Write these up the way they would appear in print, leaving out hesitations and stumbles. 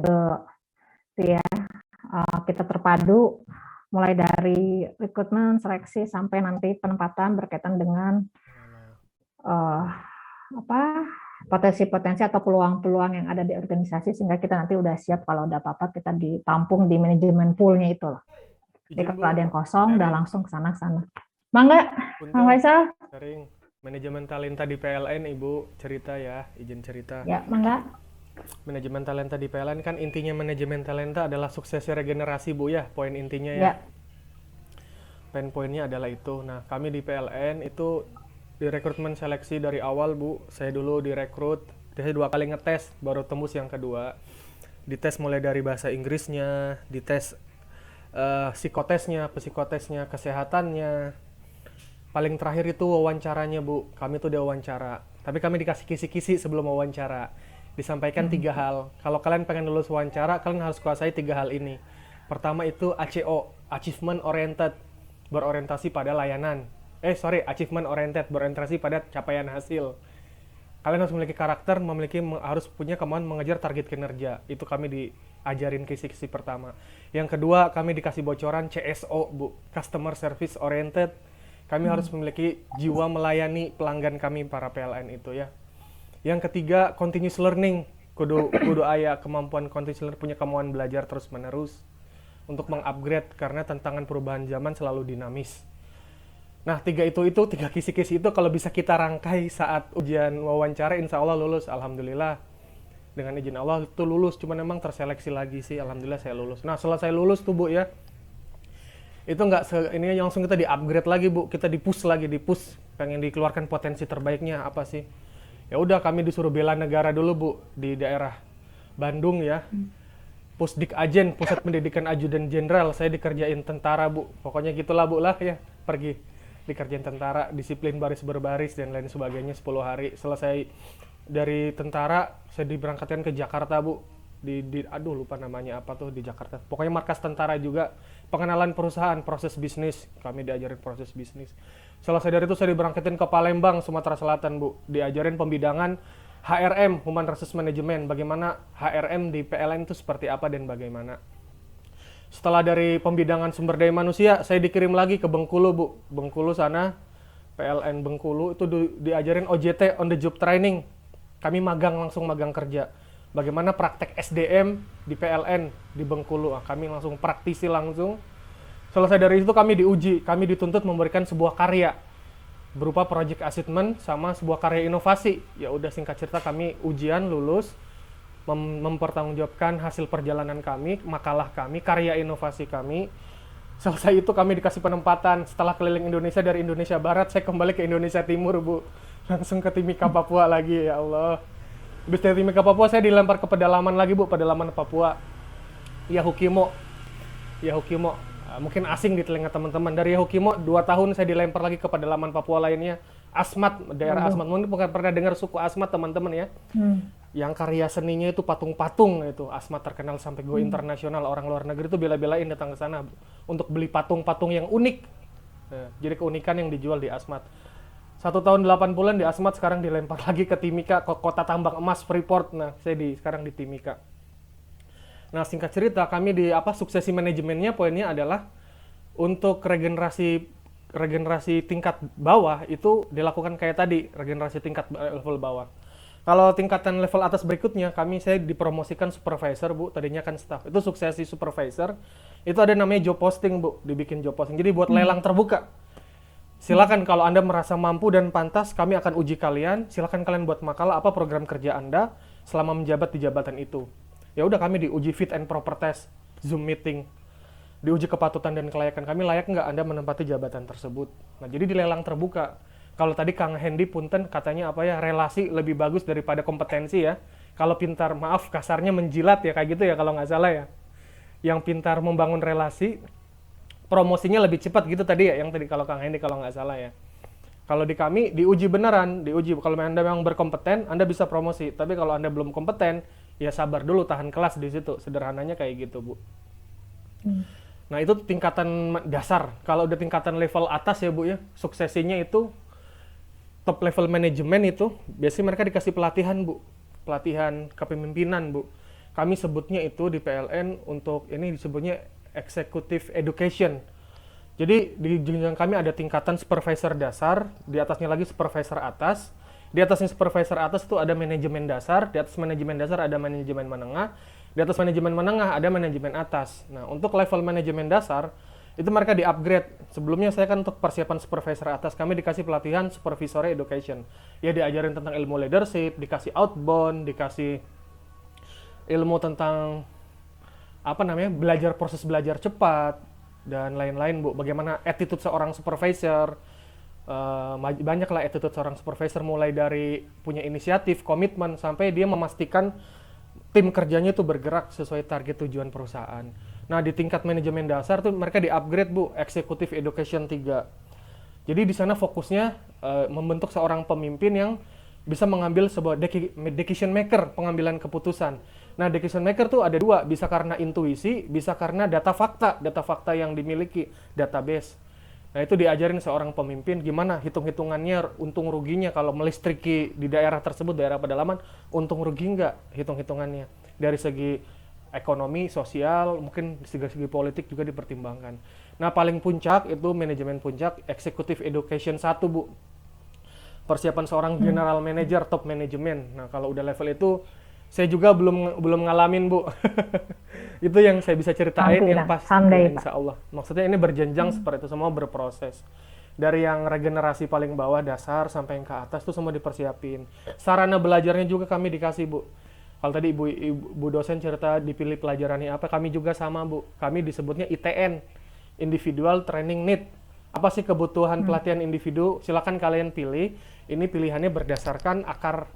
Itu ya, kita terpadu mulai dari rekrutmen, seleksi sampai nanti penempatan berkaitan dengan potensi-potensi atau peluang-peluang yang ada di organisasi, sehingga kita nanti udah siap kalau ada apa-apa kita ditampung di manajemen poolnya itu loh. Jadi kalau ada yang kosong udah langsung ke sana. Mangga, Bang Faisal. Sharing manajemen talenta di PLN, Ibu cerita ya, izin cerita. Ya, mangga. Manajemen talenta di PLN kan intinya manajemen talenta adalah suksesi regenerasi, Bu ya, poin intinya ya. Ya. Poin-poinnya adalah itu. Nah, kami di PLN itu di rekrutmen seleksi dari awal, Bu. Saya dulu direkrut, saya 2 kali ngetes, baru tembus yang kedua. Dites mulai dari bahasa Inggrisnya, dites psikotesnya, kesehatannya. Paling terakhir itu wawancaranya, Bu. Kami tuh diwawancara. Tapi kami dikasih kisi-kisi sebelum wawancara. Disampaikan 3 hal. Kalau kalian pengen lulus wawancara, kalian harus kuasai 3 hal ini. Pertama itu ACO, Achievement Oriented, berorientasi pada layanan. Achievement Oriented, berorientasi pada capaian hasil. Kalian harus memiliki karakter, harus punya kemampuan mengejar target kinerja. Itu kami diajarin kisi-kisi pertama. Yang kedua, kami dikasih bocoran CSO, Bu, Customer Service Oriented. Kami harus memiliki jiwa melayani pelanggan kami para PLN itu ya. Yang ketiga, continuous learning. Kudu aya kemampuan continuous learning, punya kemampuan belajar terus-menerus untuk mengupgrade karena tantangan perubahan zaman selalu dinamis. Nah, 3 kisi-kisi itu kalau bisa kita rangkai saat ujian wawancara, insya Allah lulus. Alhamdulillah. Dengan izin Allah itu lulus, cuman memang terseleksi lagi sih. Alhamdulillah saya lulus. Nah, setelah saya lulus tuh, Bu ya, itu ini langsung kita di-upgrade lagi, Bu. Kita di-push, pengen dikeluarkan potensi terbaiknya apa sih. Ya udah, kami disuruh bela negara dulu, Bu, di daerah Bandung ya. Pusdik Ajen, Pusat Pendidikan Ajudan Jenderal. Saya dikerjain tentara, Bu. Pokoknya gitulah, Bu lah ya. Pergi dikerjain tentara, disiplin baris berbaris dan lain sebagainya 10 hari. Selesai dari tentara, saya diberangkatkan ke Jakarta, Bu. Aduh lupa namanya apa tuh di Jakarta. Pokoknya markas tentara juga. Pengenalan perusahaan, proses bisnis. Kami diajarin proses bisnis. Selesai dari itu saya diberangkatin ke Palembang, Sumatera Selatan, Bu. Diajarin pembidangan HRM, Human Resource Management. Bagaimana HRM di PLN itu seperti apa dan bagaimana. Setelah dari pembidangan sumber daya manusia, saya dikirim lagi ke Bengkulu, Bu. Bengkulu sana, PLN Bengkulu, itu diajarin OJT, on the job training. Kami langsung magang kerja. Bagaimana praktek SDM di PLN di Bengkulu. Kami langsung praktisi langsung. Selesai dari itu kami diuji. Kami dituntut memberikan sebuah karya berupa project assignment sama sebuah karya inovasi. Ya udah, singkat cerita kami ujian lulus, mempertanggungjawabkan hasil perjalanan kami, makalah kami, karya inovasi kami. Selesai itu kami dikasih penempatan. Setelah keliling Indonesia, dari Indonesia Barat saya kembali ke Indonesia Timur, Bu. Langsung ke Timika, Papua lagi, ya Allah. Habis dari Timika, Papua saya dilempar ke pedalaman lagi, Bu, pedalaman Papua. Yahukimo. Mungkin asing di telinga teman-teman. Dari Yahukimo 2 tahun saya dilempar lagi ke pedalaman Papua lainnya. Asmat, daerah Asmat. Mungkin bukan pernah dengar suku Asmat, teman-teman ya. Yang karya seninya itu patung-patung itu. Asmat terkenal sampai go internasional. Orang luar negeri itu bela-belain datang ke sana, Bu, untuk beli patung-patung yang unik. Jadi keunikan yang dijual di Asmat. 1 tahun 8 bulan di Asmat, sekarang dilempar lagi ke Timika, ke kota tambang emas Freeport. Nah, saya sekarang di Timika. Nah, singkat cerita, kami di suksesi manajemennya, poinnya adalah untuk regenerasi tingkat bawah itu dilakukan kayak tadi, regenerasi tingkat level bawah. Kalau tingkatan level atas berikutnya, saya dipromosikan supervisor, Bu, tadinya kan staff. Itu suksesi supervisor, itu ada namanya job posting, Bu, dibikin job posting. Jadi buat lelang terbuka. Silakan kalau Anda merasa mampu dan pantas, kami akan uji kalian. Silakan kalian buat makalah apa program kerja Anda selama menjabat di jabatan itu. Ya udah, kami diuji fit and proper test, Zoom meeting. Diuji kepatutan dan kelayakan kami, layak nggak Anda menempati jabatan tersebut. Nah, jadi di lelang terbuka. Kalau tadi Kang Hendy punten katanya relasi lebih bagus daripada kompetensi ya. Kalau pintar, maaf kasarnya menjilat ya, kayak gitu ya kalau nggak salah ya. Yang pintar membangun relasi, promosinya lebih cepat gitu tadi ya, yang tadi kalau Kang Hendy kalau nggak salah ya. Kalau di kami diuji beneran, kalau Anda memang berkompeten, Anda bisa promosi. Tapi kalau Anda belum kompeten, ya sabar dulu, tahan kelas di situ. Sederhananya kayak gitu, Bu. Nah, itu tingkatan dasar. Kalau udah tingkatan level atas ya, Bu ya, suksesinya itu top level manajemen itu biasanya mereka dikasih pelatihan, Bu. Pelatihan kepemimpinan, Bu. kami sebutnya itu di PLN untuk ini disebutnya executive education. Jadi di jenjang kami ada tingkatan supervisor dasar, di atasnya lagi supervisor atas. Di atasnya supervisor atas itu ada manajemen dasar, di atas manajemen dasar ada manajemen menengah, di atas manajemen menengah ada manajemen atas. Nah, untuk level manajemen dasar itu mereka di-upgrade. Sebelumnya saya kan untuk persiapan supervisor atas, kami dikasih pelatihan supervisory education. Ya diajarin tentang ilmu leadership, dikasih outbound, dikasih ilmu tentang apa namanya, belajar proses belajar cepat dan lain-lain, Bu. Bagaimana attitude seorang supervisor, banyak lah attitude seorang supervisor, mulai dari punya inisiatif, komitmen, sampai dia memastikan tim kerjanya itu bergerak sesuai target tujuan perusahaan. Nah, di tingkat manajemen dasar tuh mereka di-upgrade, Bu, Executive Education 3. Jadi di sana fokusnya membentuk seorang pemimpin yang bisa mengambil sebuah decision maker, pengambilan keputusan. Nah, decision maker tuh ada dua, bisa karena intuisi, bisa karena data fakta yang dimiliki, database. Nah, itu diajarin seorang pemimpin gimana hitung-hitungannya, untung ruginya kalau melistriki di daerah tersebut, daerah pedalaman, untung rugi nggak hitung-hitungannya. Dari segi ekonomi, sosial, mungkin segi politik juga dipertimbangkan. Nah, paling puncak itu manajemen puncak, Executive Education 1, Bu. Persiapan seorang general manager, top manajemen. Nah, kalau udah level itu, saya juga belum ngalamin, Bu. Itu yang saya bisa ceritain Nanti yang pas, someday, insya Allah. Maksudnya ini berjenjang seperti itu, semua berproses. Dari yang regenerasi paling bawah, dasar, sampai yang ke atas, itu semua dipersiapin. Sarana belajarnya juga kami dikasih, Bu. Kalau tadi ibu dosen cerita dipilih pelajarannya apa, kami juga sama, Bu. Kami disebutnya ITN, Individual Training Need. Apa sih kebutuhan pelatihan individu? Silakan kalian pilih. Ini pilihannya berdasarkan akar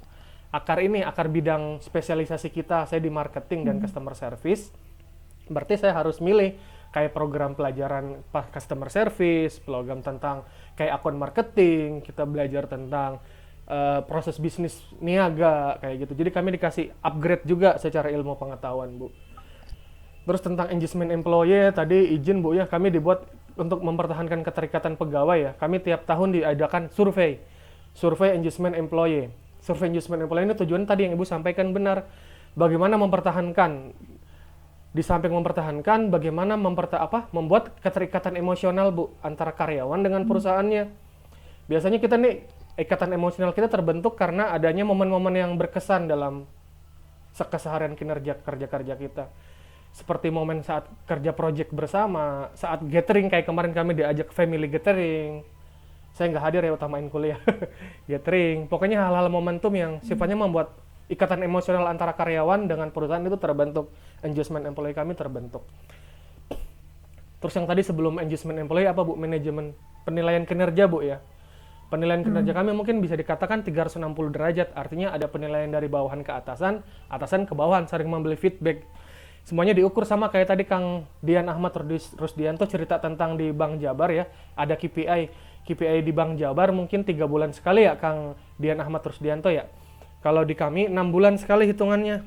bidang spesialisasi kita. Saya di marketing dan customer service. Berarti saya harus milih kayak program pelajaran customer service, program tentang kayak akun marketing, kita belajar tentang proses bisnis niaga kayak gitu. Jadi kami dikasih upgrade juga secara ilmu pengetahuan, Bu. Terus tentang engagement employee tadi izin, Bu, ya, kami dibuat untuk mempertahankan keterikatan pegawai ya. Kami tiap tahun diadakan survei engagement employee. Survei engagement employee ini tujuan tadi yang Ibu sampaikan benar. Bagaimana mempertahankan, di samping mempertahankan, bagaimana membuat keterikatan emosional, Bu, antara karyawan dengan perusahaannya. Biasanya kita nih, ikatan emosional kita terbentuk karena adanya momen-momen yang berkesan dalam keseharian kerja kita. Seperti momen saat kerja project bersama, saat gathering, kayak kemarin kami diajak family gathering. Saya nggak hadir ya, utamain kuliah. Gathering, pokoknya hal-hal momentum yang sifatnya membuat ikatan emosional antara karyawan dengan perusahaan itu terbentuk. Engagement employee kami terbentuk. Terus yang tadi sebelum engagement employee apa, Bu? Manajemen penilaian kinerja, Bu, ya. Penilaian kinerja kami mungkin bisa dikatakan 360 derajat. Artinya ada penilaian dari bawahan ke atasan, atasan ke bawahan, saling membeli feedback. Semuanya diukur sama kayak tadi Kang Dian Ahmad Rusdianto cerita tentang di Bank Jabar ya. Ada KPI di Bank Jabar mungkin 3 bulan sekali ya, Kang Dian Ahmad Rusdianto ya. Kalau di kami 6 bulan sekali hitungannya.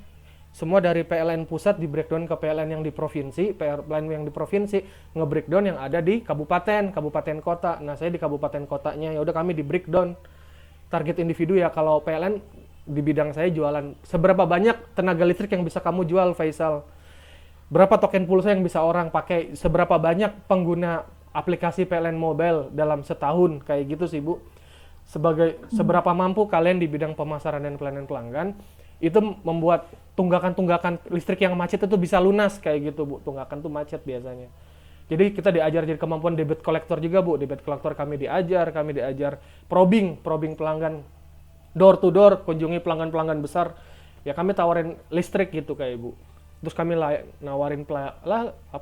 Semua dari PLN pusat di breakdown ke PLN yang di provinsi, PLN yang di provinsi nge-breakdown yang ada di kabupaten kota. Nah, saya di kabupaten kotanya, ya udah kami di breakdown target individu ya. Kalau PLN di bidang saya jualan, seberapa banyak tenaga listrik yang bisa kamu jual, Faisal? Berapa token pulsa yang bisa orang pakai? Seberapa banyak pengguna aplikasi PLN Mobile dalam setahun? Kayak gitu sih, Bu. Seberapa mampu kalian di bidang pemasaran dan pelayanan pelanggan itu membuat tunggakan listrik yang macet itu bisa lunas kayak gitu, Bu. Tunggakan tuh macet biasanya. Jadi kita diajar jadi kemampuan debit kolektor juga, Bu. Debit kolektor kami diajar probing pelanggan, door to door, kunjungi pelanggan besar. Ya kami tawarin listrik gitu kayak, Bu. Terus kami nawarin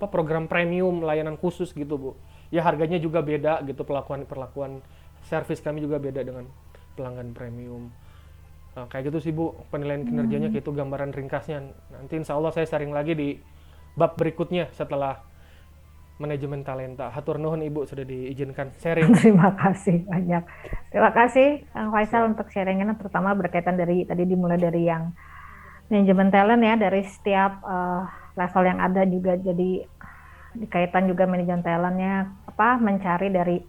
program premium, layanan khusus gitu, Bu. Ya harganya juga beda gitu, perlakuan servis kami juga beda dengan pelanggan premium. Nah, kayak gitu sih, Bu, penilaian kinerjanya kayak itu gambaran ringkasnya. Nanti insya Allah saya sharing lagi di bab berikutnya setelah manajemen talenta. Hatur nuhun, Ibu, sudah diizinkan sharing. Terima kasih banyak. Terima kasih Kang Faisal untuk sharingnya, terutama berkaitan dari tadi dimulai dari yang manajemen talent ya, dari setiap level yang ada juga jadi dikaitan juga manajemen talentnya mencari dari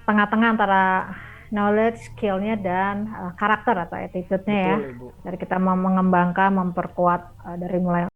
tengah-tengah antara knowledge, skill-nya, dan karakter atau attitude-nya ya. Betul, Ibu. Dari kita mau mengembangkan, memperkuat dari mulai